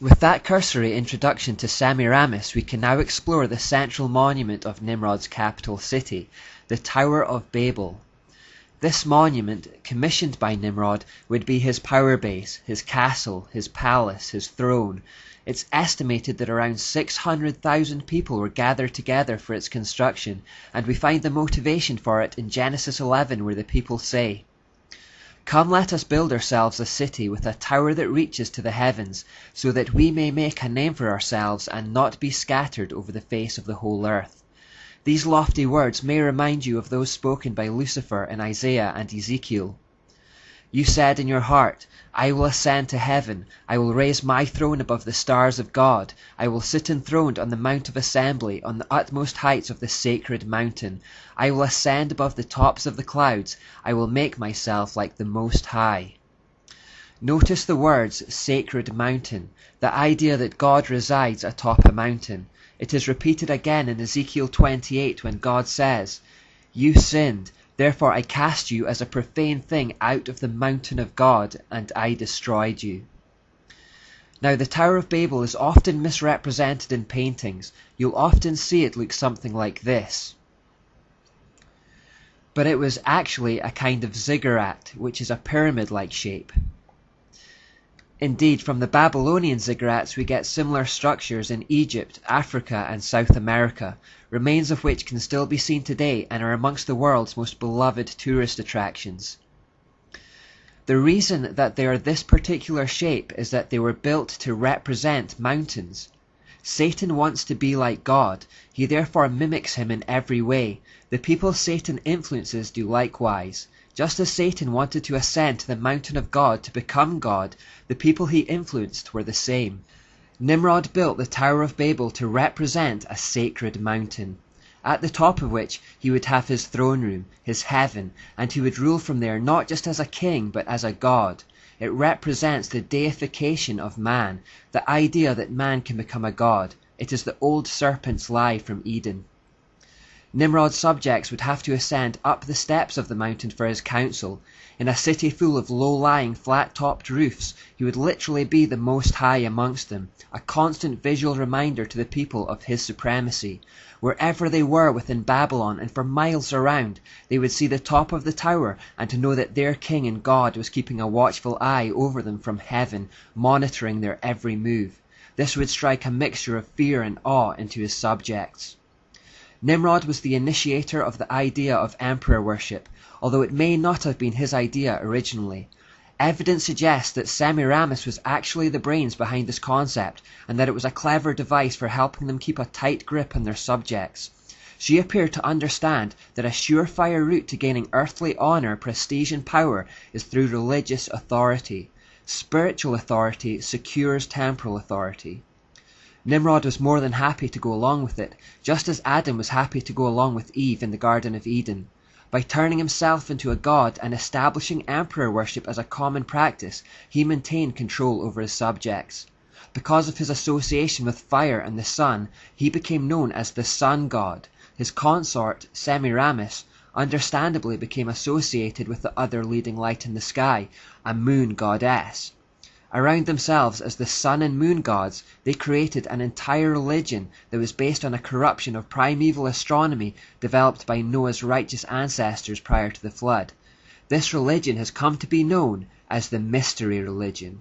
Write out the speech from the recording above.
With that cursory introduction to Semiramis, we can now explore the central monument of Nimrod's capital city, the Tower of Babel. This monument, commissioned by Nimrod, would be his power base, his castle, his palace, his throne. It's estimated that around 600,000 people were gathered together for its construction, and we find the motivation for it in Genesis 11, where the people say, "Come, let us build ourselves a city with a tower that reaches to the heavens, so that we may make a name for ourselves and not be scattered over the face of the whole earth." These lofty words may remind you of those spoken by Lucifer in Isaiah and Ezekiel. "You said in your heart, I will ascend to heaven, I will raise my throne above the stars of God, I will sit enthroned on the mount of assembly, on the utmost heights of the sacred mountain. I will ascend above the tops of the clouds, I will make myself like the Most High." Notice the words sacred mountain, the idea that God resides atop a mountain. It is repeated again in Ezekiel 28 when God says, "You sinned, therefore I cast you as a profane thing out of the mountain of God, and I destroyed you." Now, the Tower of Babel is often misrepresented in paintings. You'll often see it look something like this. But it was actually a kind of ziggurat, which is a pyramid-like shape. Indeed, from the Babylonian ziggurats we get similar structures in Egypt, Africa, and South America, remains of which can still be seen today and are amongst the world's most beloved tourist attractions. The reason that they are this particular shape is that they were built to represent mountains. Satan wants to be like God. He therefore mimics him in every way. The people Satan influences do likewise. Just as Satan wanted to ascend to the mountain of God to become God, the people he influenced were the same. Nimrod built the Tower of Babel to represent a sacred mountain, at the top of which he would have his throne room, his heaven, and he would rule from there not just as a king but as a god. It represents the deification of man, the idea that man can become a god. It is the old serpent's lie from Eden. Nimrod's subjects would have to ascend up the steps of the mountain for his council. In a city full of low-lying, flat-topped roofs, he would literally be the Most High amongst them, a constant visual reminder to the people of his supremacy. Wherever they were within Babylon and for miles around, they would see the top of the tower and to know that their king and God was keeping a watchful eye over them from heaven, monitoring their every move. This would strike a mixture of fear and awe into his subjects. Nimrod was the initiator of the idea of emperor worship, although it may not have been his idea originally. Evidence suggests that Semiramis was actually the brains behind this concept, and that it was a clever device for helping them keep a tight grip on their subjects. She appeared to understand that a surefire route to gaining earthly honor, prestige, and power is through religious authority. Spiritual authority secures temporal authority. Nimrod was more than happy to go along with it, just as Adam was happy to go along with Eve in the Garden of Eden. By turning himself into a god and establishing emperor worship as a common practice, he maintained control over his subjects. Because of his association with fire and the sun, he became known as the sun god. His consort, Semiramis, understandably became associated with the other leading light in the sky, a moon goddess. Around themselves as the sun and moon gods, they created an entire religion that was based on a corruption of primeval astronomy developed by Noah's righteous ancestors prior to the flood. This religion has come to be known as the Mystery Religion.